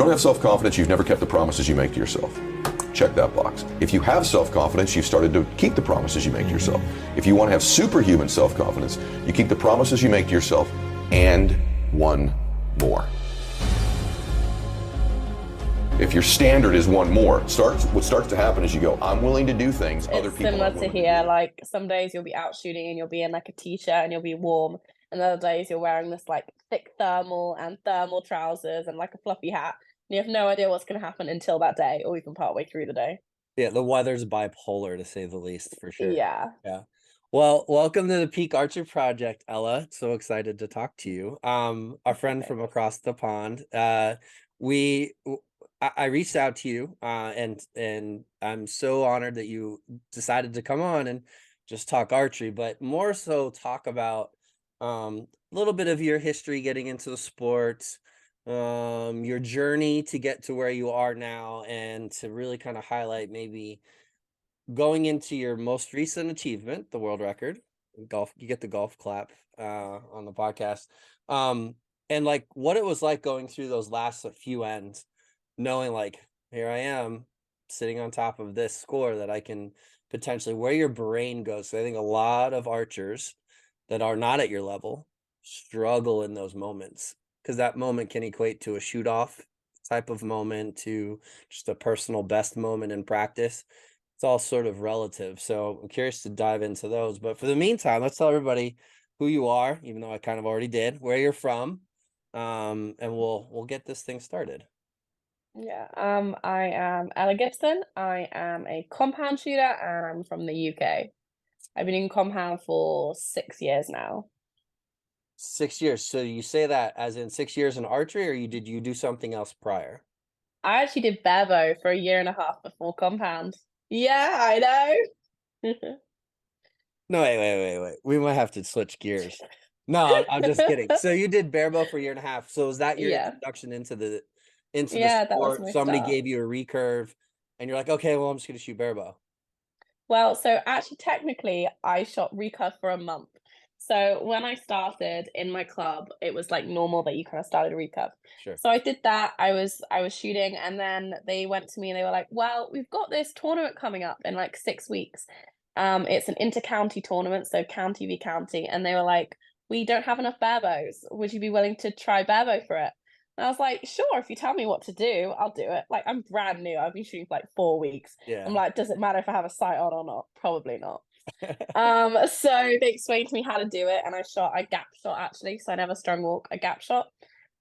don't have self-confidence, you've never kept the promises you make to yourself. Check that box. If you have self-confidence, you've started to keep the promises you make to yourself. If you want to have superhuman self-confidence, you keep the promises you make to yourself and one more. If your standard is one more, what starts to happen is you go, I'm willing to do things other people similar aren't to willing here. do. Like some days you'll be out shooting and you'll be in like a t-shirt and you'll be warm, and other days you're wearing this like thick thermal trousers and like a fluffy hat, and you have no idea what's going to happen until that day or even partway through the day. Yeah, the weather's bipolar to say the least, for sure. Yeah. Yeah. Well, welcome to the Peak Archer Project, Ella. So excited to talk to you. Our friend from across the pond. I reached out to you, and I'm so honored that you decided to come on and just talk archery, but more so talk about a little bit of your history getting into the sport, your journey to get to where you are now, and to really kind of highlight maybe going into your most recent achievement, the world record golf. You get the golf clap on the podcast, and like what it was like going through those last few ends, knowing like here I am sitting on top of this score that I can potentially, where your brain goes. So I think a lot of archers that are not at your level struggle in those moments, because that moment can equate to a shoot off type of moment, to just a personal best moment in practice. It's all sort of relative. So I'm curious to dive into those. But for the meantime, let's tell everybody who you are, even though I kind of already did, where you're from, and we'll get this thing started. Yeah. I am Ella Gibson. I am a compound shooter and I'm from the UK. I've been in compound for 6 years now. 6 years. So you say that as in 6 years in archery, or did you do something else prior? I actually did Barebow for a year and a half before compound. Yeah, I know. No, wait. We might have to switch gears. No, I'm just kidding. So you did Barebow for a year and a half. So was that your Yeah. introduction into the Yeah, that was sport? my Somebody start. gave you a recurve and you're like, okay, well, I'm just gonna shoot Barebow. Well, so actually, technically, I shot recurve for a month. So when I started in my club, it was like normal that you kind of started recurve. Sure. So I did that. I was shooting, and then they went to me and they were like, "Well, we've got this tournament coming up in like 6 weeks. It's an inter-county tournament, so county v county." And they were like, "We don't have enough barebows. Would you be willing to try barebow for it?" And I was like, "Sure, if you tell me what to do, I'll do it." Like, I'm brand new. I've been shooting for like 4 weeks. Yeah. I'm like, does it matter if I have a sight on or not? Probably not. So they explained to me how to do it, and I gap shot actually, so I never strung walk, I gap shot.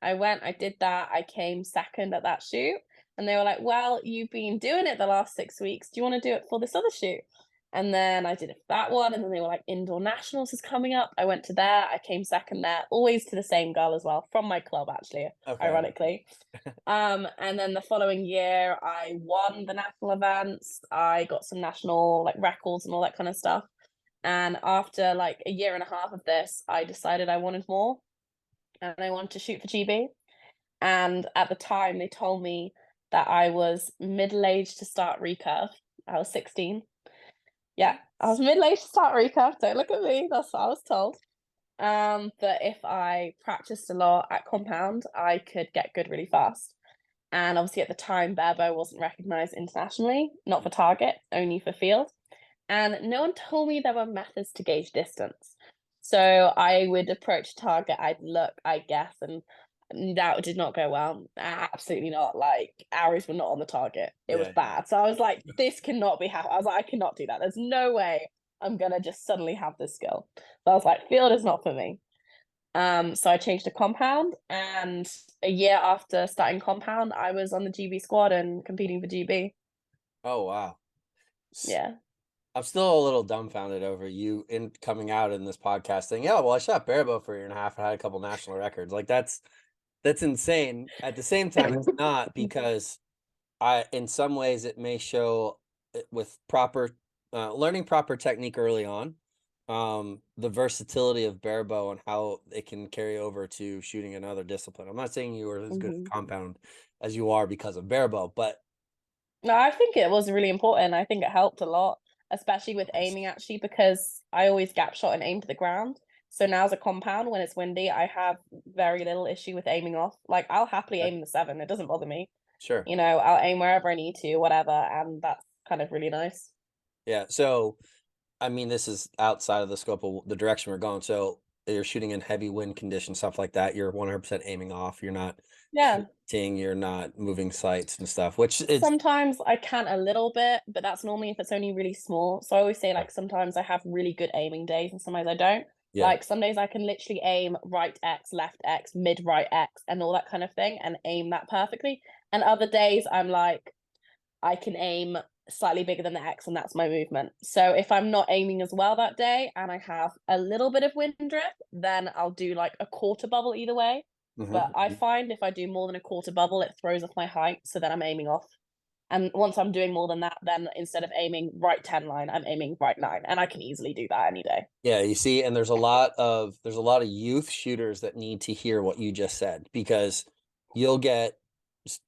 I did that, I came second at that shoot, and they were like, "Well, you've been doing it the last 6 weeks. Do you want to do it for this other shoot?" And then I did it for that one, and then they were like, "Indoor Nationals is coming up." I went to there, I came second there, always to the same girl as well, from my club actually, Okay. ironically. And then the following year I won the national events. I got some national like records and all that kind of stuff. And after like a year and a half of this, I decided I wanted more and I wanted to shoot for GB. And at the time, they told me that I was middle-aged to start recurve. I was 16. Yeah, I was middle-aged to start recurve. Don't look at me. That's what I was told. But if I practiced a lot at compound, I could get good really fast. And obviously at the time, Barebow wasn't recognized internationally, not for target, only for field. And no one told me there were methods to gauge distance. So I would approach target, I'd look, I guess, and that did not go well. Absolutely not. Like, arrows were not on the target. It was bad. So I was like, this cannot be happening. I was like, I cannot do that. There's no way I'm gonna just suddenly have this skill. So I was like, field is not for me. So I changed to compound, and a year after starting compound, I was on the GB squad and competing for GB. Oh, wow. Yeah. I'm still a little dumbfounded over you in coming out in this podcast saying, yeah, well, I shot Barebow for a year and a half and had a couple national records. Like that's insane. At the same time, it's not, because in some ways it may show with proper learning proper technique early on, the versatility of Barebow and how it can carry over to shooting another discipline. I'm not saying you were as good at compound as you are because of Barebow, but no, I think it was really important. I think it helped a lot, especially with aiming actually, because I always gap shot and aim to the ground. So now as a compound, when it's windy, I have very little issue with aiming off. Like I'll happily Okay. aim the 7. It doesn't bother me. Sure. You know, I'll aim wherever I need to, whatever, and that's kind of really nice. Yeah. So, I mean, this is outside of the scope of the direction we're going. So you're shooting in heavy wind conditions, stuff like that. You're 100% aiming off. You're not Yeah. hitting, you're not moving sights and stuff, which it's Sometimes I can a little bit, but that's normally if it's only really small. So I always say yeah. like sometimes I have really good aiming days and sometimes I don't. Yeah. Like some days I can literally aim right X, left X, mid right X, and all that kind of thing and aim that perfectly. And other days I'm like, I can aim slightly bigger than the X and that's my movement. So if I'm not aiming as well that day and I have a little bit of wind drift, then I'll do like a quarter bubble either way. But I Mhm. find if I do more than a quarter bubble, it throws off my height. So then I'm aiming off. And once I'm doing more than that, then instead of aiming right 10 line, I'm aiming right 9. And I can easily do that any day. Yeah, you see, and there's a lot of youth shooters that need to hear what you just said because you'll get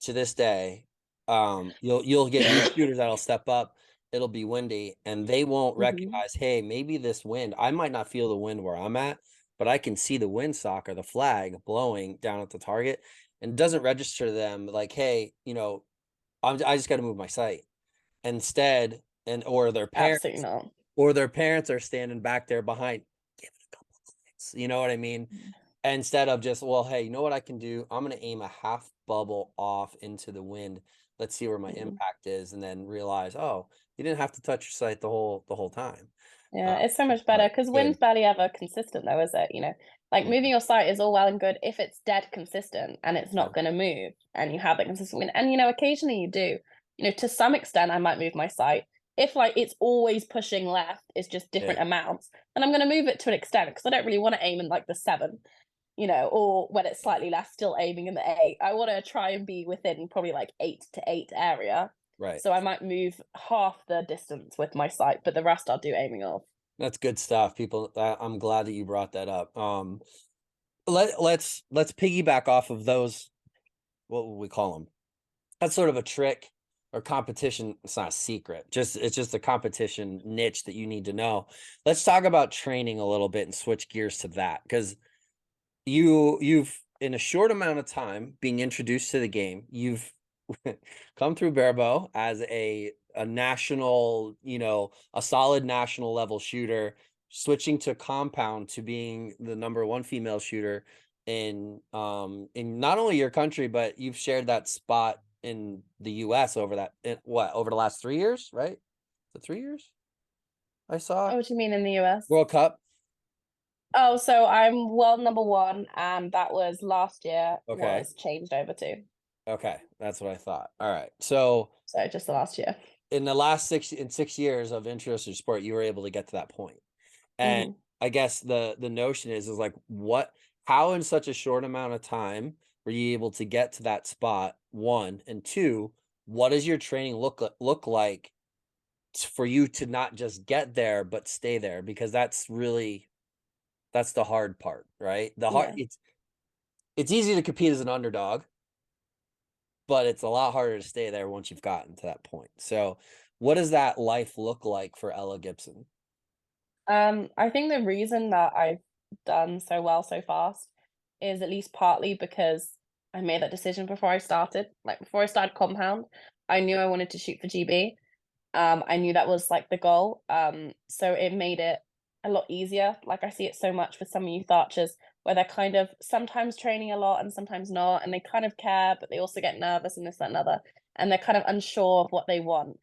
to this day, you'll get youth shooters that'll step up, it'll be windy, and they won't Mhm. recognize, hey, maybe this wind, I might not feel the wind where I'm at, but I can see the windsock or the flag blowing down at the target, and it doesn't register to them like, hey, I just got to move my sight. Instead, and Absolutely not. or their parents are standing back there behind, give it a couple clicks, you know what I mean? Instead of just, well, hey, you know what I can do? I'm gonna aim a half bubble off into the wind. Let's see where my Mhm. impact is, and then realize, oh, you didn't have to touch your sight the whole time. Yeah, it's so much But better because good. wind's barely ever consistent though, is it? You know, like Mhm. moving your sight is all well and good if it's dead consistent and it's Yeah. not going to move and you have that consistent wind. And you know, occasionally you do. You know, to some extent, I might move my sight. If like it's always pushing left, it's just Yeah. different amounts, then I'm going to move it to an extent because I don't really want to aim in like the 7, you know, or when it's slightly left, still aiming in the 8. I want to try and be within probably like 8 to 8 area. Right. So I might move half the distance with my sight, but the rest I'll do aiming off. That's good stuff, people. I'm glad that you brought that up. Let's piggyback off of those. What would we call them? That's sort of a trick or competition. It's not a secret. It's just a competition niche that you need to know. Let's talk about training a little bit and switch gears to that because you've in a short amount of time being introduced to the game, you've come through Barebow as a national, a solid national level shooter, switching to compound to being the number 1 female shooter in not only your country, but you've shared that spot in the US over the last 3 years, right? The 3 years I saw Oh, what do you mean in the US? World Cup. Oh, so I'm world number 1, and that was last year Okay. was changed over to. Okay. That's what I thought. All right. So So just the last year. in the last 6 years of interest in sport, you were able to get to that point. And Mhm. I guess the notion is like how in such a short amount of time were you able to get to that spot? One, and two, what does your training look like for you to not just get there but stay there? Because that's the hard part, right? Yeah. It's easy to compete as an underdog, but it's a lot harder to stay there once you've gotten to that point. So, what does that life look like for Ella Gibson? I think the reason that I've done so well so fast is at least partly because I made that decision before I started. Like before I started compound, I knew I wanted to shoot for GB. I knew that was like the goal. So it made it a lot easier. Like I see it so much with some youth archers where they're kind of sometimes training a lot and sometimes not, and they kind of care, but they also get nervous and this, that, and other, and they're kind of unsure of what they want.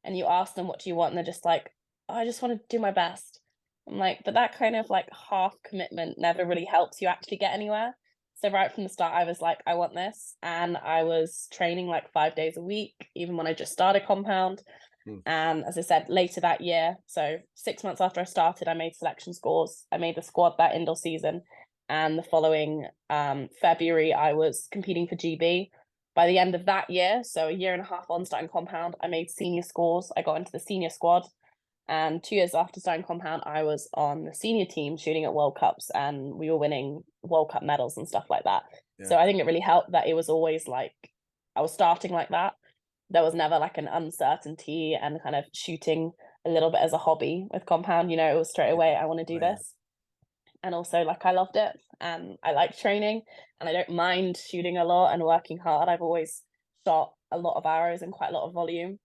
And you ask them, what do you want? And they're just like, oh, I just want to do my best. I'm like, but that kind of like half commitment never really helps you actually get anywhere. So right from the start, I was like, I want this. And I was training like 5 days a week, even when I just started compound. Mm. And as I said, later that year, so 6 months after I started, I made selection scores. I made the squad that indoor season. And the following February, I was competing for GB. By the end of that year, so a year and a half on starting compound, I made senior scores. I got into the senior squad. And 2 years after starting compound, I was on the senior team shooting at World Cups, and we were winning World Cup medals and stuff like that. Yeah. So I think it really helped that it was always like I was starting like that. There was never like an uncertainty and kind of shooting a little bit as a hobby with compound. You know, it was straight away, I want to do Oh, yeah. this. and also like I loved it, and I like training, and I don't mind shooting a lot and working hard. I've always shot a lot of arrows and quite a lot of volume.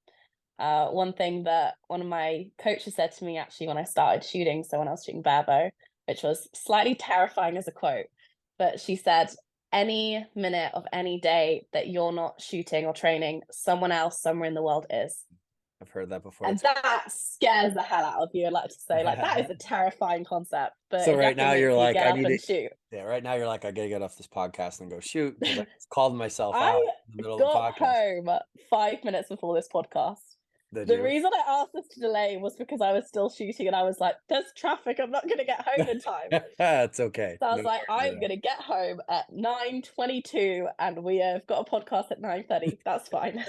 One thing that one of my coaches said to me actually when I started shooting, so when I was shooting Barebow, which was slightly terrifying as a quote, but she said, any minute of any day that you're not shooting or training, someone else somewhere in the world is. I've heard that before. And that scares the hell out of you, I'd like to say. Like, that is a terrifying concept, but So it right now definitely you're makes you like, get I up need and to, shoot. yeah, right now you're like, I gotta get off this podcast and go shoot, because I called myself out I in the middle of the got podcast. home 5 minutes before this podcast. Did The you? reason I asked us to delay was because I was still shooting and I was like, there's traffic, I'm not going to get home in time. It's okay. So I was No like, worries I'm at going to get home at 9:22 and we have got a podcast at 9:30. That's fine.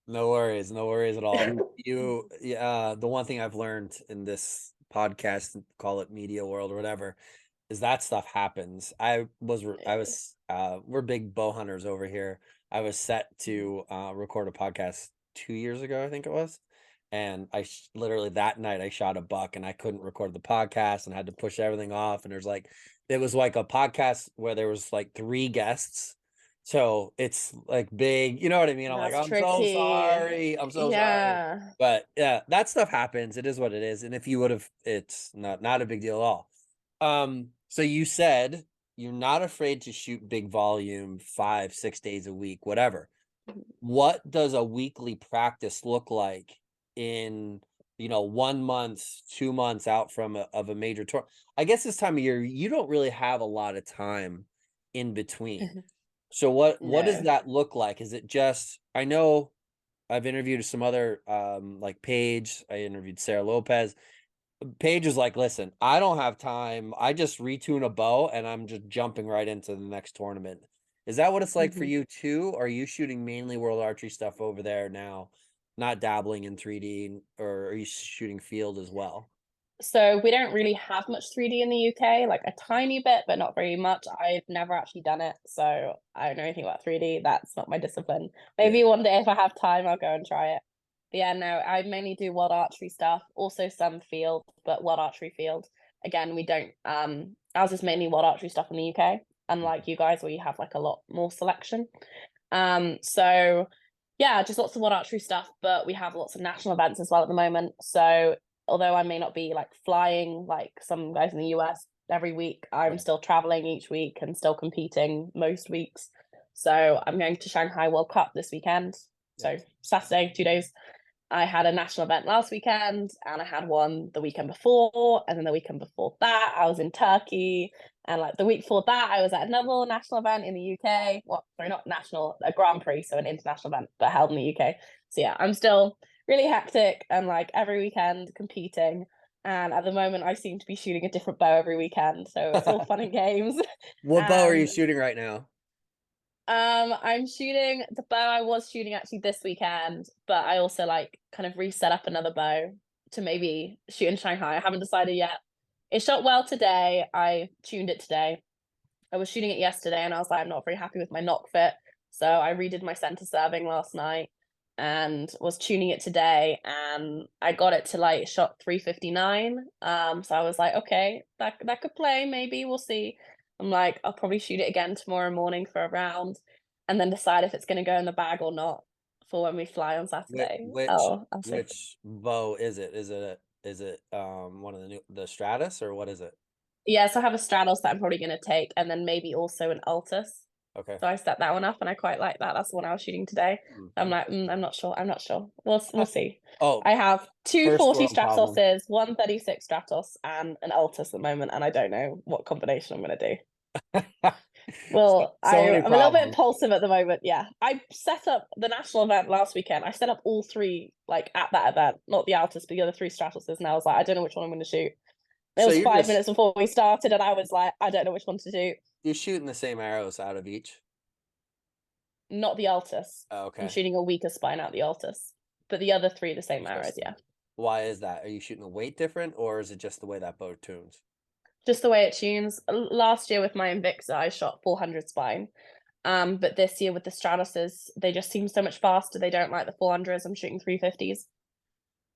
No worries, no worries at all. The one thing I've learned in this podcast, call it media world or whatever, is that stuff happens. We're big bow hunters over here. I was set to record a podcast 2 years ago, I think it was. And literally that night I shot a buck and I couldn't record the podcast and had to push everything off. And it was like a podcast where there was like 3 guests. So it's like big, you know what I mean? I'm like, That's I'm so sorry. I'm so sorry. But yeah, that stuff happens. It is what it is. And if you would have, it's not a big deal at all. So you said you're not afraid to shoot big volume 5-6 days a week, whatever. What does a weekly practice look like in 1 month, 2 months out from a major tour? I guess this time of year you don't really have a lot of time in between. So what does that look like? Is it just, I know I've interviewed some other like Paige, I interviewed Sarah Lopez. Paige is like, listen, I don't have time. I just retune a bow and I'm just jumping right into the next tournament. Is that what it's like for you too? Or are you shooting mainly World Archery stuff over there now, not dabbling in 3D, or are you shooting field as well? So we don't really have much 3D in the UK, like a tiny bit, but not very much. I've never actually done it, so I don't know anything about 3D. That's not my discipline. Maybe one day if I have time, I'll go and try it. But yeah, no, I mainly do World Archery stuff, also some field, but World Archery field. Again, we don't, ours is mainly World Archery stuff in the UK, unlike you guys where you have like a lot more selection. So yeah, just lots of World Archery stuff, but we have lots of national events as well at the moment. So although I may not be like flying like some guys in the US every week, I'm still traveling each week and still competing most weeks. So I'm going to Shanghai World Cup this weekend. So Saturday, 2 days. I had a national event last weekend and I had one the weekend before, and then the weekend before that I was in Turkey, and like the week before that I was at another national event in the UK. Well, sorry, not national, a Grand Prix, so an international event, but held in the UK. So yeah, I'm still really hectic and like every weekend competing. And at the moment I seem to be shooting a different bow every weekend. So it's all fun and games. What bow are you shooting right now? I'm shooting the bow I was shooting actually this weekend, but I also like kind of reset up another bow to maybe shoot in Shanghai. I haven't decided yet. It shot well today. I tuned it today. I was shooting it yesterday and I was like, I'm not very happy with my knock fit. So I redid my center serving last night and was tuning it today, and I got it to like shot 359. So I was like, okay, that could play, maybe, we'll see. I'm like, I'll probably shoot it again tomorrow morning for a round and then decide if it's going to go in the bag or not for when we fly on Saturday. I'll see. Which bow is it? Is it one of the Stratus, or what is it? Yeah, so I have a Stratos that I'm probably going to take, and then maybe also an Altus. Okay. So I set that one up and I quite like that. That's the one I was shooting today. I'm like, I'm not sure. We'll see. Oh, I have two 40 problem. Stratoses, 136 Stratos, and an Altus at the moment, and I don't know what combination I'm going to do. Well, I'm a little bit impulsive at the moment. Yeah, I set up the national event last weekend. I set up all 3 like at that event, not the Altus, but the other 3 Stratoses, and I was like, I don't know which one I'm going to shoot. It was 5 minutes before we started, and I was like, I don't know which one to do. You're shooting the same arrows out of each? Not the Altus. Oh, okay. I'm shooting a weaker spine out the Altus, but the other 3 the same arrows. Yeah. Why is that? Are you shooting a weight different, or is it just the way that bow tunes? Just the way it tunes. Last year with my Invicta, I shot 400 spine. But this year with the Stratoses, they just seem so much faster. They don't like the 400s. I'm shooting 350s.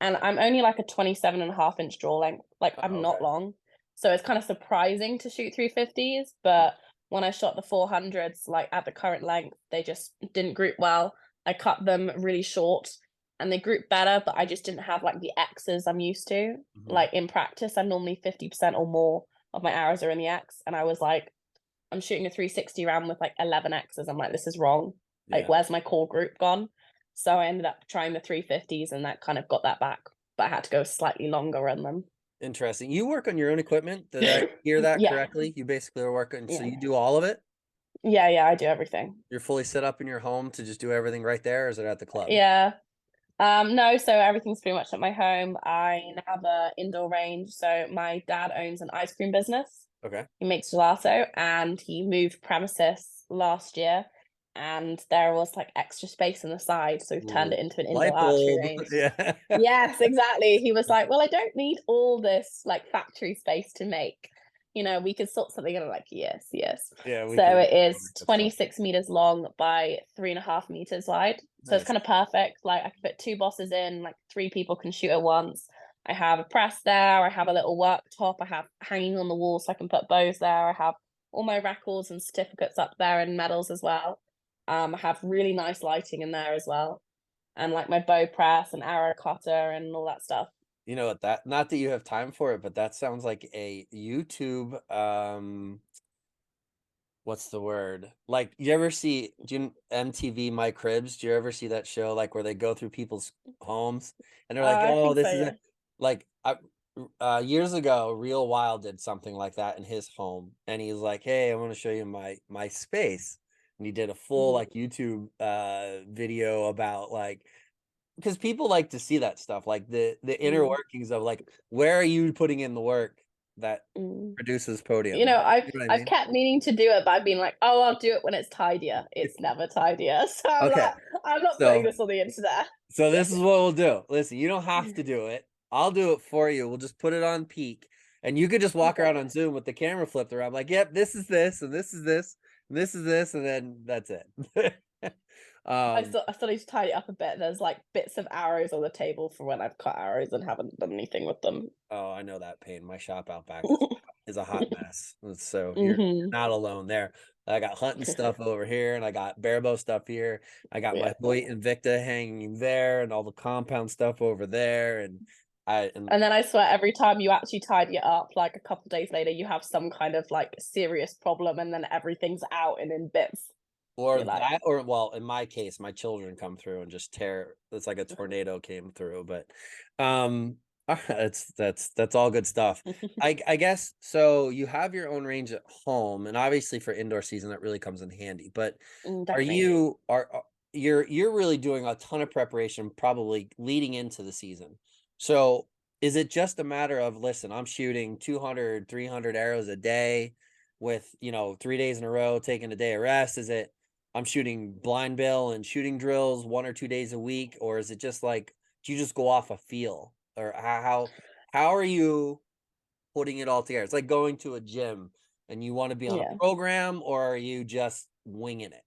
And I'm only like a 27.5 inch draw length. Like I'm not long. So it's kind of surprising to shoot 350s, but when I shot the 400s, like at the current length, they just didn't group well. I cut them really short and they group better, but I just didn't have like the X's I'm used to. Like in practice, I'm normally 50% or more of my arrows are in the X. And I was like, I'm shooting a 360 round with like 11 X's. I'm like, this is wrong. Like, Yeah. where's my core group gone? So I ended up trying the 350s and that kind of got that back. But I had to go slightly longer on them. Interesting. You work on your own equipment? Did I hear that Yeah. correctly? You basically are working, so Yeah. you do all of it? Yeah, I do everything. You're fully set up in your home to just do everything right there, or is it at the club? Yeah. No, so everything's pretty much at my home. I have a indoor range. So my dad owns an ice cream business. Okay. He makes gelato and he moved premises last year and there was like extra space on the side. So we've turned it into an Light indoor archery bulb. range. Yeah. Yes, exactly. He was like, well, I don't need all this like factory space to make. We could sort something and I'm like, yes. Yeah, we So can it is that's fine. 26 meters long by 3.5 meters wide. So it's Nice. kind of perfect. Like I can fit 2 bosses in, like 3 people can shoot at once. I have a press there. I have a little worktop. I have hanging on the wall so I can put bows there. I have all my records and certificates up there and medals as well. I have really nice lighting in there as well. And like my bow press and arrow cutter and all that stuff. You know what, that, not that you have time for it, but that sounds like a YouTube, what's the word? Like, you ever see MTV My Cribs? Do you ever see that show, like where they go through people's homes and they're like, I oh, think this so, is yeah. it. Like, years ago, Real Wild did something like that in his home, and he's like, hey, I want to show you my space. And he did a full like YouTube video about like, because people like to see that stuff, like the inner workings of like, where are you putting in the work that produces podium? I've You know what I mean? kept meaning to do it, but I've been like, oh, I'll do it when it's tidier. It's never tidier. So I'm Okay, like, I'm not putting so this on the internet. this is what we'll do. Listen, you don't have to do it. I'll do it for you. We'll just put it on peak, and you could just walk around on Zoom with the camera flipped around, like, yep, this is this, and this is this, and this is this, and then that's it. I still need to tidy it up a bit. There's like bits of arrows on the table for when I've cut arrows and haven't done anything with them. Oh, I know that pain. My shop out back is a hot mess. So you're not alone there. I got hunting stuff over here, and I got Barebow stuff here. I got my Hoyt Invicta hanging there, and all the compound stuff over there. And then I swear every time you actually tidy it up, like a couple days later, you have some kind of like serious problem, and then everything's out and in bits. Or that, or well, in my case, my children come through and just tear. It's like a tornado came through. But that's all good stuff. I guess so. You have your own range at home, and obviously for indoor season that really comes in handy. But you're really doing a ton of preparation probably leading into the season. So is it just a matter of, listen, I'm shooting 200 300 arrows a day with 3 days in a row, taking a day of rest? Is it I'm shooting blind bill and shooting drills 1 or 2 days a week? Or is it just like, do you just go off a feel? Or how are you putting it all together? It's like going to a gym and you want to be on a program, or are you just winging it?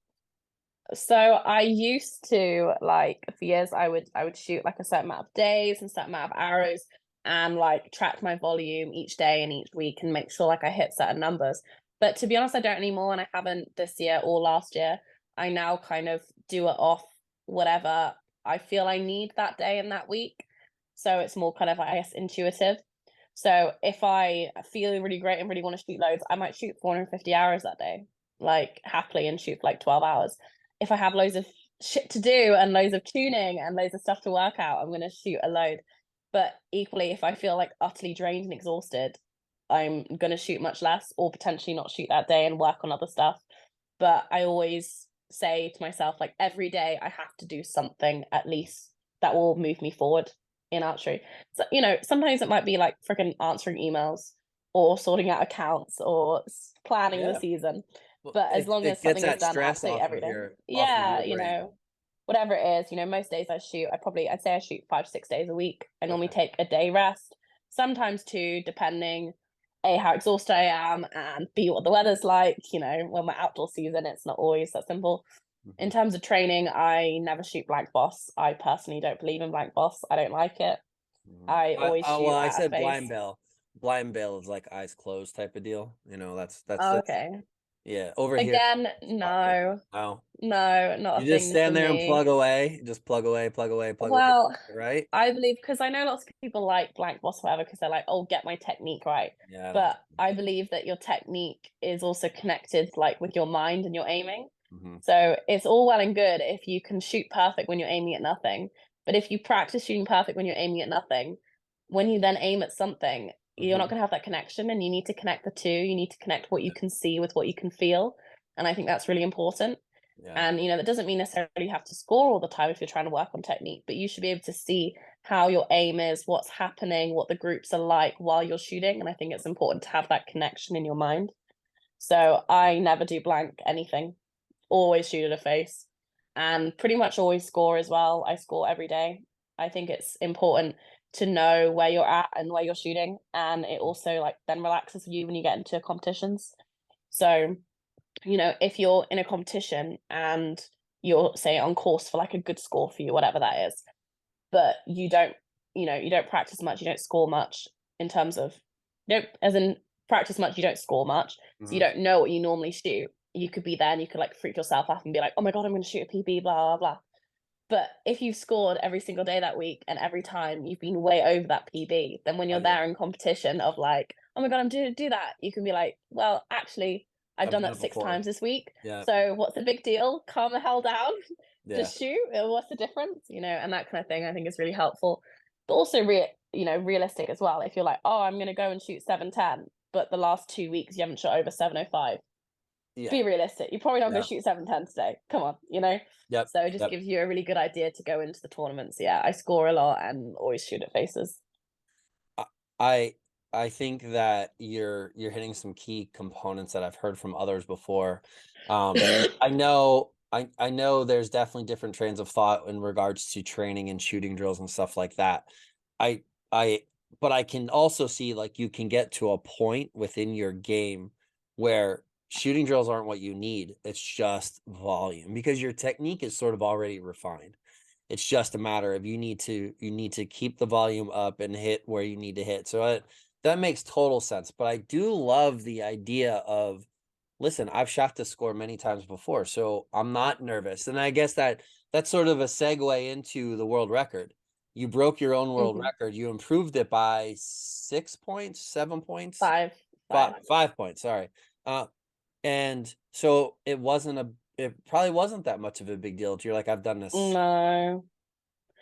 So I used to, like, for years I would shoot like a certain amount of days and certain amount of arrows and like track my volume each day and each week and make sure like I hit certain numbers. But to be honest, I don't anymore, and I haven't this year or last year. I now kind of do it off whatever I feel I need that day and that week. So it's more kind of, I guess, intuitive. So if I feel really great and really want to shoot loads, I might shoot 450 hours that day, like happily, and shoot like 12 hours. If I have loads of shit to do and loads of tuning and loads of stuff to work out, I'm going to shoot a load. But equally, if I feel like utterly drained and exhausted, I'm going to shoot much less, or potentially not shoot that day and work on other stuff. But I always say to myself, like, every day I have to do something at least that will move me forward in archery. So, sometimes it might be like freaking answering emails or sorting out accounts or planning the season. But as long as something is done absolutely every day. Whatever it is, most days I shoot, I'd say I shoot 5 to 6 days a week. I normally take a day rest, sometimes 2, depending A, how exhausted I am, and B, what the weather's like. When we're outdoor season, it's not always that simple. In terms of training, I never shoot blank boss. I personally don't believe in blank boss. I don't like it. I always shoot I at said face. blind bill. blind bail is like eyes closed type of deal. You know, that's Okay. yeah. Over here, Again, it's popular. no, No, no, not you a just thing for stand there and me. plug away, just plug away, plug away, plug away, Well, right? I believe because I know lots of people like blank boss whatever because they're like, oh, get my technique right. Yeah, I don't. But I believe that your technique is also connected like with your mind and your aiming. Mm-hmm. So it's all well and good if you can shoot perfect when you're aiming at nothing. But if you practice shooting perfect when you're aiming at nothing, when you then aim at something, you're not going to have that connection, and you need to connect the two. You need to connect what you can see with what you can feel. And I think that's really important. Yeah. And, that doesn't mean necessarily you have to score all the time if you're trying to work on technique, but you should be able to see how your aim is, what's happening, what the groups are like while you're shooting. And I think it's important to have that connection in your mind. So I never do blank anything, always shoot at a face, and pretty much always score as well. I score every day. I think it's important to know where you're at and where you're shooting. And it also like then relaxes you when you get into competitions. So if you're in a competition and you're say on course for like a good score for you, whatever that is, but you don't practice much, you don't score much in terms of, as in practice much, you don't score much. So you don't know what you normally shoot. You could be there and you could like freak yourself out and be like, oh my God, I'm going to shoot a PB, blah, blah, blah. But if you've scored every single day that week and every time you've been way over that PB, then when you're there in competition of like, oh my God, I'm doing do that, you can be like, well, actually, I've done that 6 times this week. Yeah. So what's the big deal? Calm the hell down. Yeah. Just shoot. What's the difference? And that kind of thing I think is really helpful. But also realistic as well. If you're like, oh, I'm gonna go and shoot 710, but the last 2 weeks you haven't shot over 705. Yeah. Be realistic. You're probably not going to shoot 710 today. Come on, Yep. So it just gives you a really good idea to go into the tournaments. Yeah, I score a lot and always shoot at faces. I think that you're hitting some key components that I've heard from others before. I know there's definitely different trains of thought in regards to training and shooting drills and stuff like that. But I can also see like you can get to a point within your game where shooting drills aren't what you need. It's just volume because your technique is sort of already refined. It's just a matter of you need to keep the volume up and hit where you need to hit. So that makes total sense. But I do love the idea of, listen, I've shot this score many times before, so I'm not nervous. And I guess that's sort of a segue into the world record. You broke your own world record. You improved it by 6 points, 7 points, 5 points. Sorry. And so it probably wasn't that much of a big deal. You're like, I've done this. No.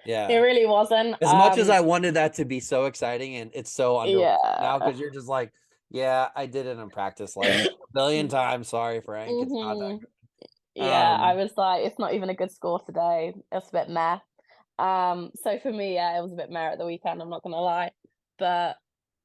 Yeah. It really wasn't. As much as I wanted that to be so exciting, and it's so underwhelming now because you're just like, yeah, I did it in practice like a billion times. Sorry, Frank. It's not that good. Yeah, I was like, it's not even a good score today. It's a bit meh. So for me, yeah, it was a bit meh at the weekend, I'm not gonna lie. But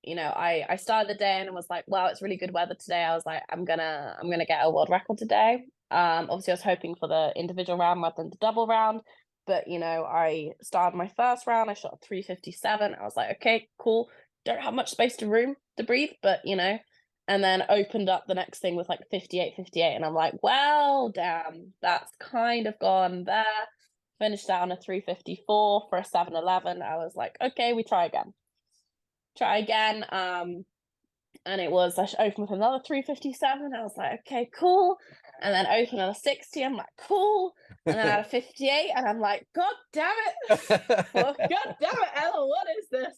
I started the day and I was like, well, it's really good weather today. I was like, I'm gonna get a world record today. Obviously I was hoping for the individual round rather than the double round. But I started my first round, I shot a 357. I was like, okay, cool. Don't have much space to breathe, but and then opened up the next thing with like 58, and I'm like, well, damn, that's kind of gone there. Finished out on a 354 for a 711. I was like, okay, we try again. And it was, I opened with another 357. I was like, okay, cool. And then opened on a 60. I'm like, cool. And then I had a 58, and I'm like, God damn it. God damn it, Ella, what is this?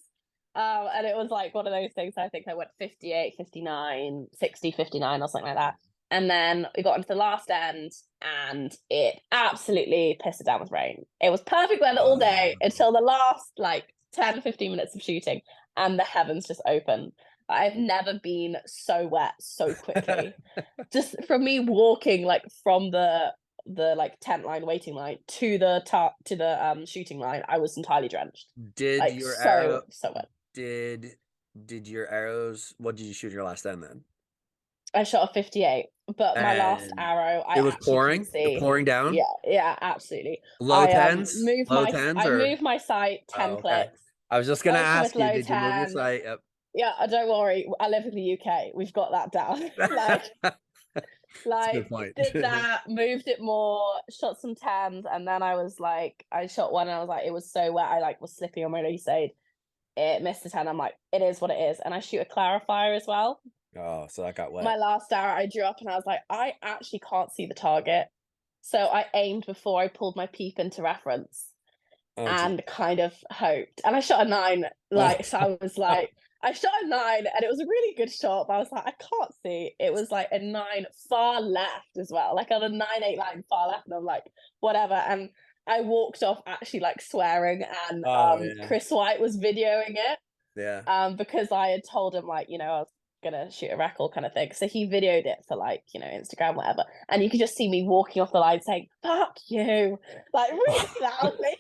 And it was like one of those things. I think I went 58, 59, 60, 59 or something like that. And then we got into the last end and it absolutely pissed it down with rain. It was perfect weather all day until the last like 10, 15 minutes of shooting, and the heavens just opened. I've never been so wet so quickly. Just from me walking like from the like tent line, waiting line to the shooting line, I was entirely drenched. Did like, your so arrow wet. Did your arrows, what did you shoot your last end then? I shot a 58, but my last And arrow, I it was actually pouring? couldn't see. Pouring down? Yeah, absolutely. Low I tens? moved Low my tens I or? moved my sight 10 Oh, okay. clicks. I was just gonna Open ask with you, low did you move your 10. sight? Yep. Yeah, don't worry. I live in the UK. We've got that down. That's a good point. Did that, moved it more, shot some 10s, and then I was like, I shot one and I was like, it was so wet. I like was slipping on my release aid. it missed the 10. I'm like, it is what it is. And I shoot a clarifier as well. Oh, so that got wet. My last arrow I drew up and I was like, I actually can't see the target. So I aimed before I pulled my peep into reference Oh, and kind of hoped. And I shot a 9. Like, so I was like, I shot a 9 and it was a really good shot, but I was like, I can't see. It was like a 9 far left as well, like on a 9-8 line far left. And I'm like, whatever. And I walked off actually like swearing, and yeah. Chris White was videoing it. Yeah. Because I had told him, like, you know, I was gonna shoot a record kind of thing. So he videoed it for, like, you know, Instagram, whatever. And you could just see me walking off the line saying, fuck you, like really loudly.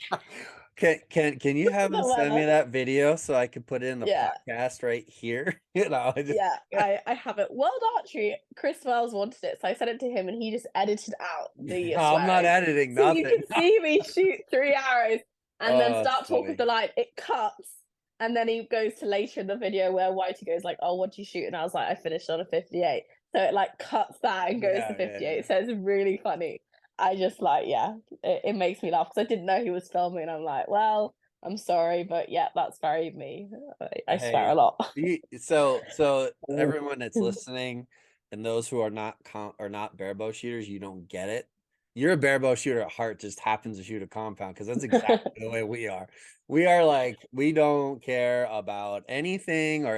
Can you have him send me that video so I can put it in the podcast right here? You know, I have it. World Archery, Chris Wells wanted it, so I sent it to him and he just edited out the No, I'm not editing so nothing. you can see me shoot 3 arrows and then start talking with the line. It cuts. And then he goes to later in the video where Whitey goes like, oh, what'd you shoot? And I was like, I finished on a 58. So it like cuts that and goes to 58. So it's really funny. I just like, it makes me laugh because I didn't know he was filming. And I'm like, well, I'm sorry, but yeah, that's very me. I swear a lot. So everyone that's listening and those who are not barebow shooters, you don't get it. You're a barebow shooter at heart, just happens to shoot a compound, because that's exactly the way we are. We are like, we don't care about anything or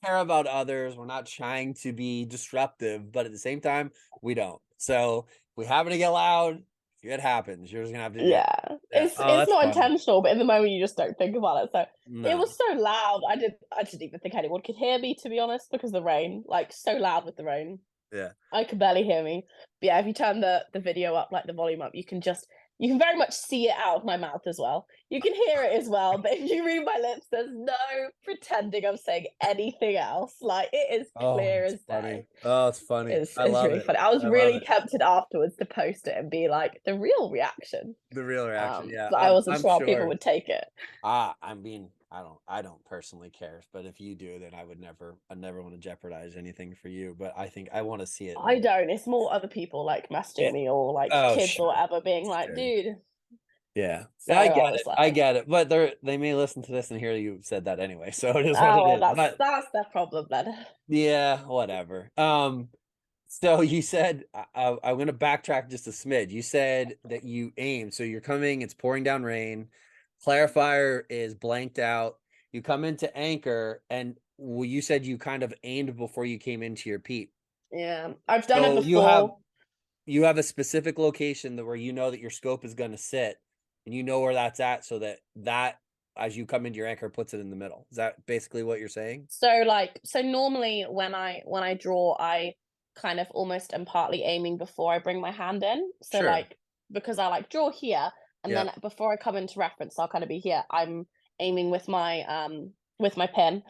care about others. We're not trying to be disruptive, but at the same time, we don't. So we happen to get loud. It happens. You're just gonna have to. It's not intentional, but in the moment you just don't think about it. So it was so loud. I didn't even think anyone could hear me, to be honest, because of the rain. Like, so loud with the rain. Yeah, I could barely hear me. But yeah, if you turn the video up, like the volume up, you can very much see it out of my mouth as well. You can hear it as well, but if you read my lips, there's no pretending I'm saying anything else. Like, it is clear as day. Oh, it's funny. It's really funny. I was really tempted afterwards to post it and be like, the real reaction. Yeah. But I wasn't sure how people would take it. I mean, I don't personally care, but if you do, then I never want to jeopardize anything for you. But I think I want to see it. I don't. It's more other people like messaging me or like kids or whatever, being like, dude. Yeah. So I get it. But they may listen to this and hear you said that anyway. So it is what it is. That's their problem then. Yeah, whatever. So you said, I'm going to backtrack just a smidge. You said that you aimed. So you're coming, it's pouring down rain. Clarifier is blanked out. You come into anchor, and you said you kind of aimed before you came into your peep. Yeah, I've done it before. You have a specific location where you know that your scope is going to sit, and you know where that's at, so that as you come into your anchor puts it in the middle. Is that basically what you're saying? So normally when I draw, I kind of almost am partly aiming before I bring my hand in. So because I draw here. And then before I come into reference, I'll kind of be here. I'm aiming with my pin,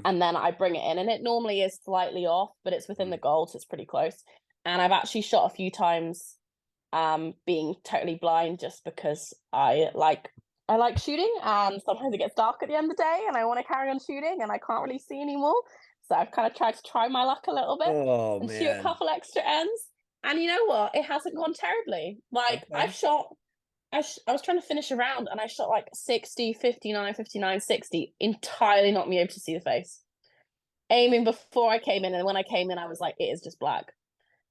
and then I bring it in, and it normally is slightly off, but it's within the goal, so it's pretty close. And I've actually shot a few times, being totally blind, just because I like shooting, and sometimes it gets dark at the end of the day, and I want to carry on shooting, and I can't really see anymore. So I've kind of tried to try my luck a little bit and shoot a couple extra ends. And you know what? It hasn't gone terribly. I've shot. I was trying to finish a round and I shot 60, 59, 59, 60, entirely not me able to see the face. Aiming before I came in, and when I came in, I was like, it is just black.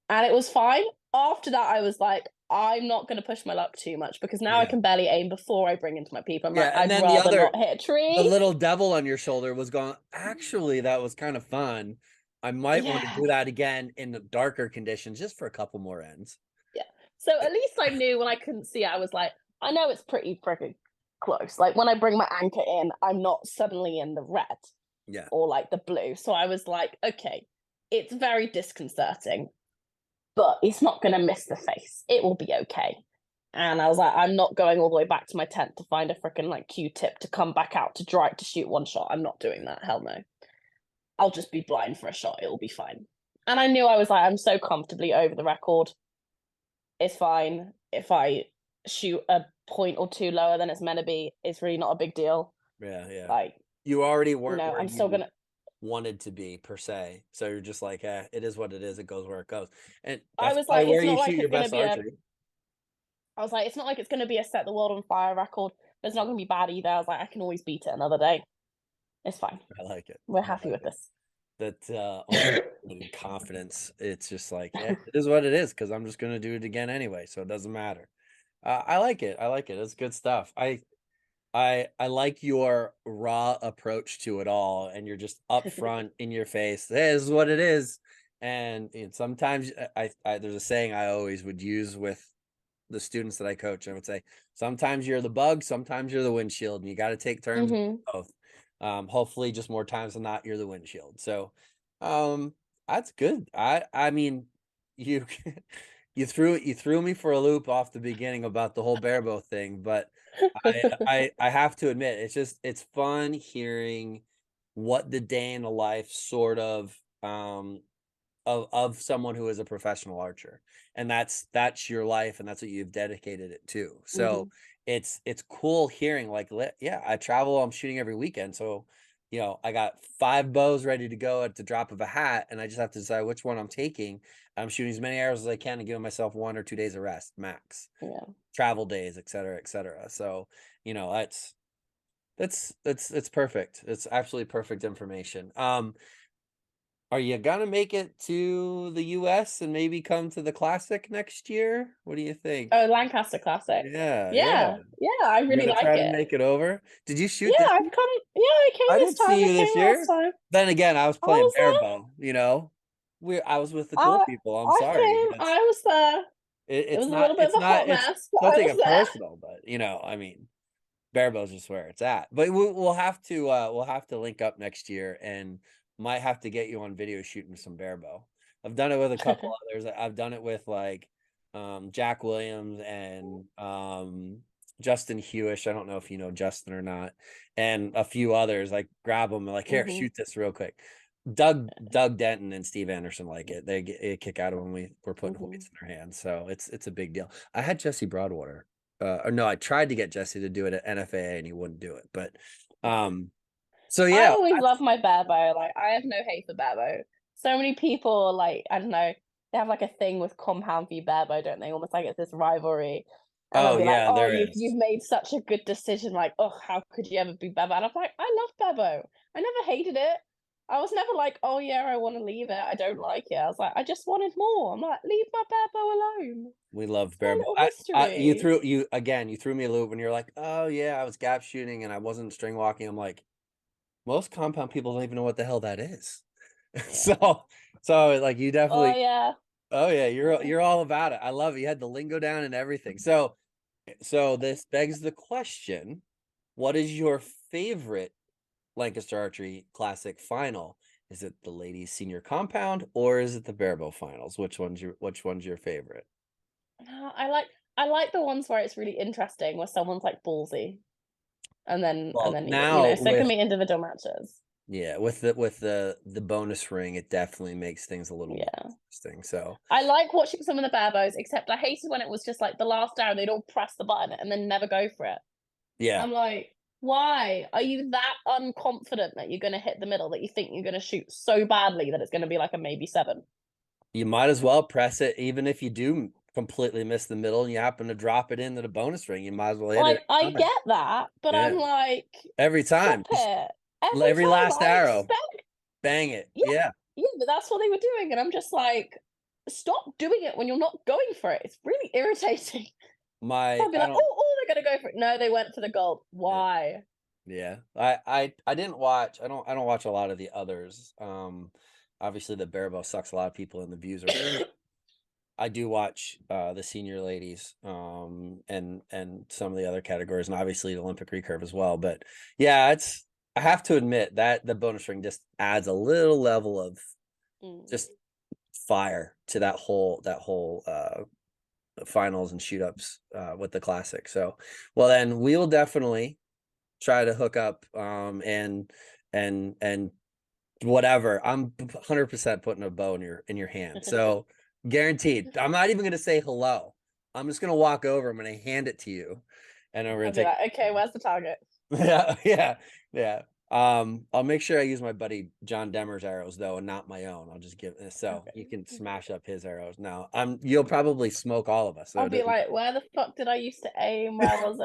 And it was fine. After that, I was like, I'm not going to push my luck too much, because now I can barely aim before I bring into my peep. I'm I'd rather not hit a tree. The little devil on your shoulder was going, actually, that was kind of fun. I might want to do that again in the darker conditions, just for a couple more ends. So at least I knew when I couldn't see, I was like, I know it's pretty freaking close. Like, when I bring my anchor in, I'm not suddenly in the red or the blue. So I was like, okay, it's very disconcerting, but it's not going to miss the face. It will be okay. And I was like, I'm not going all the way back to my tent to find a freaking Q-tip to come back out to shoot one shot. I'm not doing that. Hell no. I'll just be blind for a shot. It'll be fine. And I knew I was like, I'm so comfortably over the record. It's fine. If I shoot a point or two lower than it's meant to be, it's really not a big deal. Yeah. You already weren't where I'm still gonna wanted to be, per se. So you're just like, it is what it is. It goes where it goes. And I was like, it's not like it's gonna be I was like, it's not like it's gonna be a set the world on fire record, but it's not gonna be bad either. I was like, I can always beat it another day. It's fine. I like it. We're I happy like with this. that confidence. It's just like, yeah, it is what it is, because I'm just gonna do it again anyway, so it doesn't matter. I like it. I like it. It's good stuff. I like your raw approach to it all, and you're just upfront in your face. This is what it is. And sometimes there's a saying I always would use with the students that I coach. I would say, sometimes you're the bug, sometimes you're the windshield, and you got to take turns with both. Hopefully just more times than not, you're the windshield. So that's good. I mean, you you threw me for a loop off the beginning about the whole Barebow thing, but I have to admit, it's fun hearing what the day in the life sort of someone who is a professional archer, and that's your life, and that's what you've dedicated it to. So it's cool hearing, like, yeah, I travel, I'm shooting every weekend, so I got 5 bows ready to go at the drop of a hat, and I just have to decide which one I'm taking. I'm shooting as many arrows as I can and giving myself 1 or 2 days of rest max. Yeah. Travel days, et cetera, et cetera. So that's perfect. It's absolutely perfect information. Are you gonna make it to the US and maybe come to the Classic next year? What do you think? Oh, Lancaster Classic. Yeah, Yeah. I You're really gonna like try to it. make it over? Did you shoot Yeah, this I've year? come. Yeah, I came I this didn't time. see I you this came last year. time. Then again, I was I playing was there. Barebow, I was with the cool I people. I'm I sorry. came. I was there. It It's was a not, little bit of a hot it's mess, but don't I take was it there. personal, but I mean, Barebow's just where it's at. But we'll have to link up next year, and might have to get you on video shooting some Barebow. I've done it with a couple others. I've done it with like Jack Williams and Justin Hewish. I don't know if you know Justin or not, and a few others. Like, grab them and like, here, shoot this real quick. Doug Denton and Steve Anderson like it. They get a kick out of when we're putting weights in their hands. So it's a big deal. I had Jesse Broadwater. Or no, I tried to get Jesse to do it at NFAA and he wouldn't do it. But so I yeah, always love my Barebow. Like, I have no hate for Barebow. So many people, like, I don't know, they have like a thing with Compound v Barebow, don't they? Almost like it's this rivalry. And they'll oh be like, yeah, oh, there you've is. made such a good decision. Like, oh, how could you ever be Barebow? And I'm like, I love Barebow. I never hated it. I was never like, oh yeah, I want to leave it. I don't like it. I was like, I just wanted more. I'm like, leave my Barebow alone. We love It's my Barebow. little history. You threw me a loop when you're like, oh yeah, I was gap shooting and I wasn't string walking. I'm like, most compound people don't even know what the hell that is. Yeah. So like, you Oh definitely, yeah. oh yeah, you're all about it. I love it. You had the lingo down and everything. So this begs the question, what is your favorite Lancaster Archery Classic final? Is it the ladies senior compound or is it the Barebow finals? Which one's your favorite? No, I like the ones where it's really interesting, where someone's like ballsy, and Well, then now so it can be individual matches. yeah, with the bonus ring, it definitely makes things a little more Yeah. interesting. So I like watching some of the Barebows, except I hated when it was just like the last arrow, they'd all press the button and then never go for it. yeah, I'm like, why? Are you that unconfident that you're gonna hit the middle, that you think you're gonna shoot so badly that it's gonna be like a maybe 7? you might as well press it, even if you do completely miss the middle and you happen to drop it into the bonus ring. You might as well hit Like, it I every time. get that, but Yeah. I'm like, Every time, stop it. every time, last I arrow, expect. bang it. Yeah, but that's what they were doing, and I'm just like, stop doing it when you're not going for it. It's really irritating. I'll be like, they're gonna go for it. No, they went for the gold. Why? Yeah. I didn't watch. I don't watch a lot of the others. Obviously the Barebow sucks a lot of people in the views are. I do watch the senior ladies and some of the other categories, and obviously the Olympic recurve as well. But yeah, I have to admit that the bonus ring just adds a little level of just fire to that whole finals and shoot ups with the Classic. So well, then we will definitely try to hook up and whatever. I'm 100% putting a bow in your hand. So guaranteed. I'm not even going to say hello. I'm just going to walk over. I'm going to hand it to you, and we're going to take. Like, okay, where's the target? Yeah. I'll make sure I use my buddy John Demmer's arrows though, and not my own. I'll just give so Okay. you can smash up his arrows. Now, you'll probably smoke all of us. So I'll be like, where the fuck did I used to aim? Where was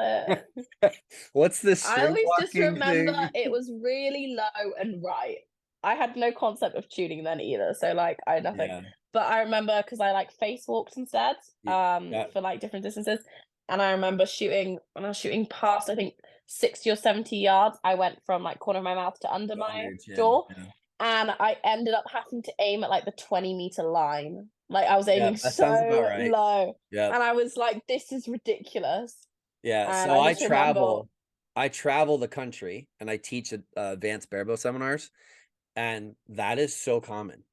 it? What's this I string always just walking remember thing? it was really low and right. I had no concept of tuning then either, so like I had nothing. Yeah, But I remember because I like face walked instead, yeah, for like different distances. And I remember shooting when I was shooting past, I think 60 or 70 yards, I went from like corner of my mouth to under under my your chin. jaw. Yeah. And I ended up having to aim at like the 20-meter line. Like I was Yeah, aiming that sounds about so right. low. Yeah. And I was like, this is ridiculous. Yeah. And So I just remember I travel the country and I teach advanced barebow seminars, and that is so common.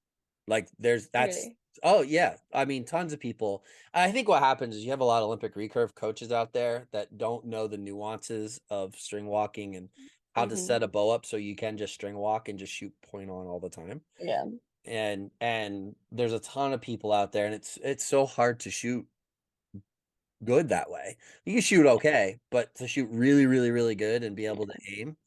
Like that's really. oh yeah. I mean, tons of people. I think what happens is you have a lot of Olympic recurve coaches out there that don't know the nuances of string walking and how to Hmm. set a bow up so you can just string walk and just shoot point on all the time. Yeah. And there's a ton of people out there, and it's so hard to shoot good that way. You can shoot okay, but to shoot really, really, really good and be able to aim,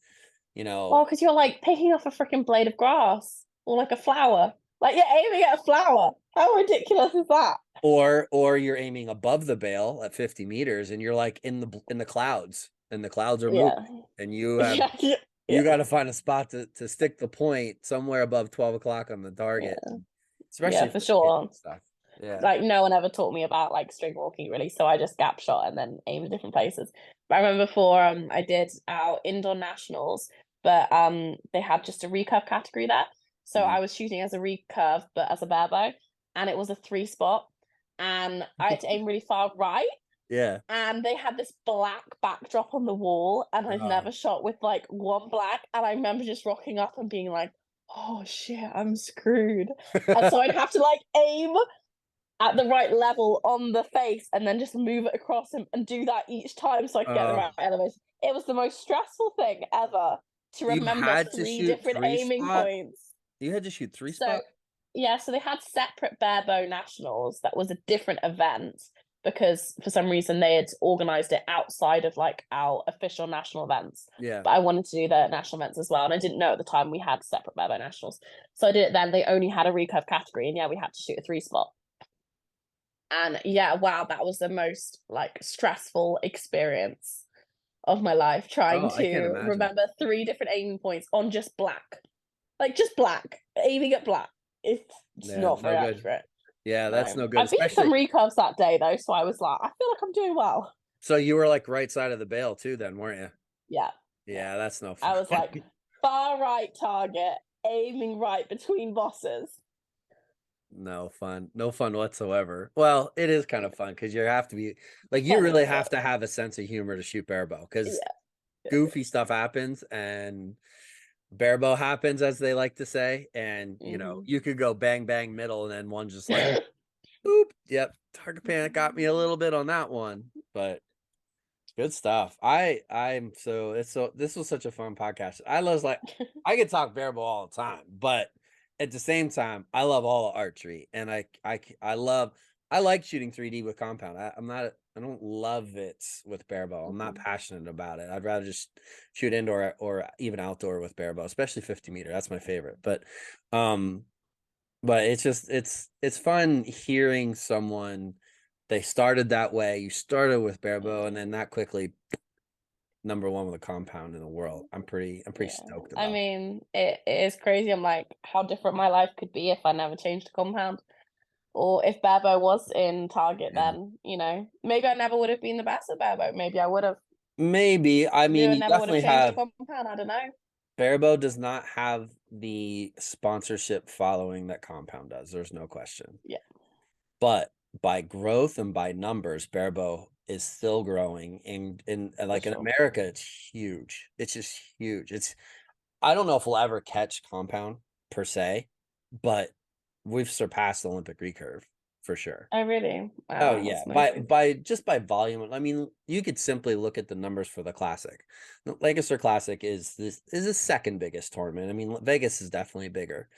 you Well, know, because you're like picking off a freaking blade of grass or like a flower. Like you're aiming at a flower. How ridiculous is that? or you're aiming above the bale at 50 meters and you're like in the clouds, and the clouds are moving, Yeah. and you have Yeah. Yeah. you Yeah. got to find a spot to stick the point somewhere above 12 o'clock on the target, Yeah. Yeah, especially for for kids sure. and stuff. Yeah. Like no one ever taught me about like string walking really, so I just gap shot and then aimed at different places. But I remember before I did our indoor nationals, but they had just a recurve category there. So Mhm. I was shooting as a recurve but as a barebow, and it was a 3-spot, and I had to aim really far right, Yeah. and they had this black backdrop on the wall, and I've Uh, never shot with like one black, and I remember just rocking up and being like, oh shit, I'm screwed. And so I'd have to like aim at the right level on the face and then just move it across and do that each time so I could get the uh, right elevation. It was the most stressful thing ever to you remember had to 3 shoot different three aiming spot. points. You had to shoot three So spot. yeah, so they had separate barebow nationals. That was a different event because for some reason they had organized it outside of like our official national events. Yeah. But I wanted to do the national events as well, and I didn't know at the time we had separate barebow nationals. So I did it then. They only had a recurve category, and yeah, we had to shoot a 3-spot. And yeah, wow, that was the most like stressful experience of my life, trying Oh, I can't to imagine. remember 3 different aiming points on just black. Like just black, aiming at black. It's Yeah, not very no good. accurate. Yeah, that's No. no good. I beat some Especially, recurves that day though, so I was like, I feel like I'm doing well. so you were like right side of the bale too, then, weren't you? Yeah. Yeah. Yeah, that's no I fun. was like far right target, aiming right between bosses. No fun. No fun whatsoever. Well, it is kind of fun because you have to be like, you Funny, really but have to have a sense of humor to shoot barebow because yeah. goofy stuff happens and barebow happens, as they like to say. And Hmm. you could go bang bang middle, and then one just like oop, yep, target panic got me a little bit on that one, but good stuff. I'm so it's so this was such a fun podcast. I was like, I could talk barebow all the time, but at the same time, I love all the archery, and I like shooting 3D with compound. I don't love it with barebow. I'm not Hmm. passionate about it. I'd rather just shoot indoor or even outdoor with barebow, especially 50 meter. That's my favorite. Um, but it's just it's fun hearing someone, they started that way. You started with barebow, and then that quickly #1 with a compound in the world. I'm pretty Yeah. stoked I about mean, it is crazy. I'm like, how different my life could be if I never changed to compound. Or if Barebow was in Target, it. Yeah. then, maybe I never would have been the best at Barebow. Maybe I would have. Maybe. I Maybe mean, I you never would have definitely changed to have, compound. I don't know. Barebow does not have the sponsorship following that compound does. There's no question. Yeah, But by growth and by numbers, Barebow is still growing. for Like in sure. America, it's huge. It's just huge. I don't know if we'll ever catch compound per se, but we've surpassed the Olympic recurve for sure. Oh, really? Oh Wow, yeah, that's amazing. by volume. I mean, you could simply look at the numbers for the classic. The Lancaster Classic is the second biggest tournament. I mean, Vegas is definitely bigger,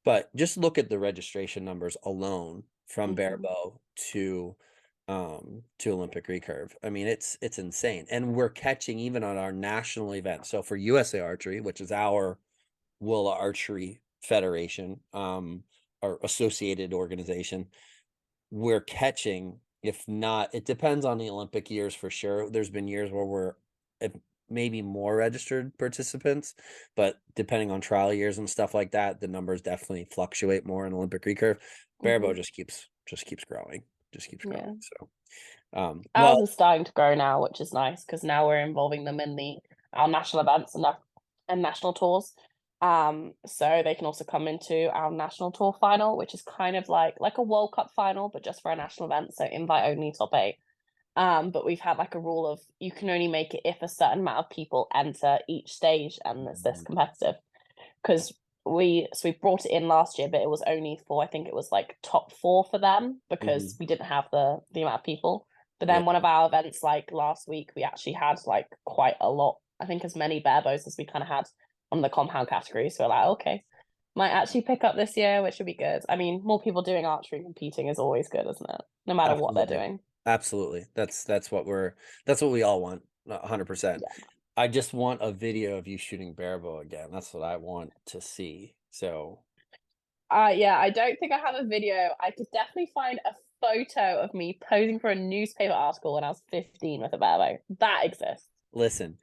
but just look at the registration numbers alone from Hmm. Barebow to to Olympic recurve. I mean, it's insane. And we're catching even on our national event. So for USA Archery, which is our World Archery Federation, or associated organization, we're catching, if not, it depends on the Olympic years for sure. There's been years where we're maybe more registered participants, but depending on trial years and stuff like that, the numbers definitely fluctuate more in Olympic recurve. Barebow just keeps growing, Yeah. So Ours well, is starting to grow now, which is nice because now we're involving them in our national events and national tours. So they can also come into our national tour final, which is kind of like a World Cup final, but just for a national event. So invite only top 8. But we've had like a rule of you can only make it if a certain amount of people enter each stage, and it's this competitive. Because we brought it in last year, but it was only for, I think it was like top 4 for them because we didn't have the amount of people. But then one of our events, like last week, we actually had like quite a lot. I think as many barebows as we kind of had on the compound category. So we're like, okay, might actually pick up this year, which would be good. I mean, more people doing archery and competing is always good, isn't it? No matter what they're doing. Absolutely. That's what we all want, 100%. Yeah. I just want a video of you shooting barebow again. That's what I want to see. So yeah, I don't think I have a video. I could definitely find a photo of me posing for a newspaper article when I was 15 with a barebow. That exists. listen,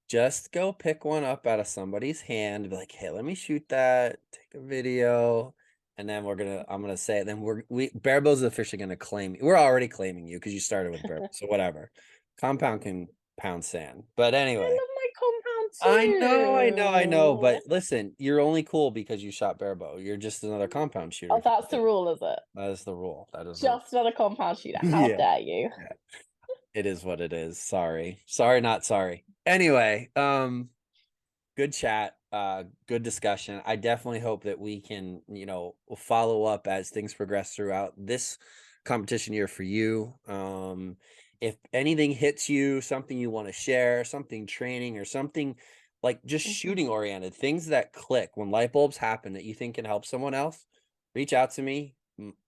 just go pick one up out of somebody's hand and be like, hey, let me shoot that, take a video, and then I'm gonna say it. Then Barebow's officially gonna claim. We're already claiming you because you started with Barebow. So whatever. Compound can pound sand. But anyway. I love my compound too. I know. But listen, you're only cool because you shot Barebow. You're just another compound shooter. Oh, that's the rule, is it? That is the rule. That is just another compound shooter. How dare you? Yeah. It is what it is. Sorry, not sorry. Anyway, good chat, good discussion. I definitely hope that we can, follow up as things progress throughout this competition year for you. If anything hits you, something you want to share, something training or something like just shooting oriented, things that click when light bulbs happen that you think can help someone else, reach out to me.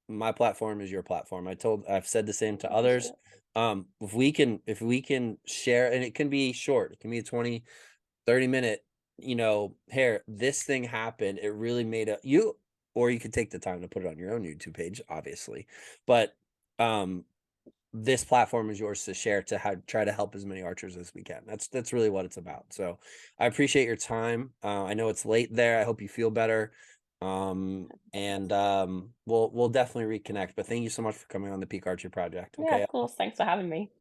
My platform is your platform. I've said the same to others. If we can share, and it can be short, it can be a 20, 30-minute, here, this thing happened, it really made or you could take the time to put it on your own YouTube page, obviously, but this platform is yours to share, to try to help as many archers as we can. That's really what it's about. So I appreciate your time. I know it's late there. I hope you feel better. And we'll definitely reconnect, but thank you so much for coming on the Peak Archery Project. Okay. Yeah, of course. Thanks for having me.